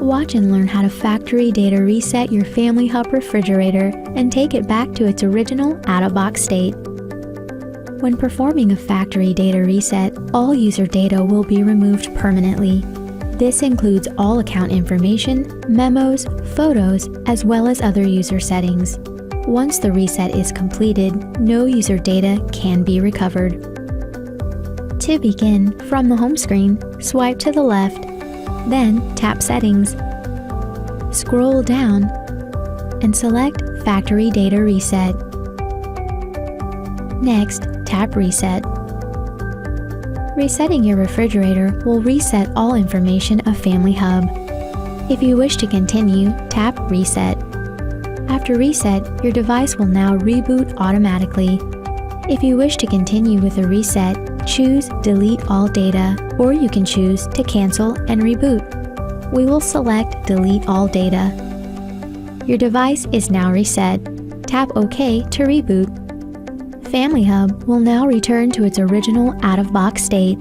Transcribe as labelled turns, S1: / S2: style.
S1: Watch and learn how to factory data reset your Family Hub refrigerator and take it back to its original out-of-box state. When performing a factory data reset, all user data will be removed permanently. This includes all account information, memos, photos, as well as other user settings. Once the reset is completed, no user data can be recovered. To begin, from the home screen, swipe to the left, then tap Settings. Scroll down and select Factory Data Reset. Next, tap Reset. Resetting your refrigerator will reset all information of Family Hub. If you wish to continue, tap Reset. After reset, your device will now reboot automatically. If you wish to continue with the reset, choose Delete All Data, or you can choose to cancel and reboot. We will select Delete All Data. Your device is now reset. Tap OK to reboot. Family Hub will now return to its original out-of-box state.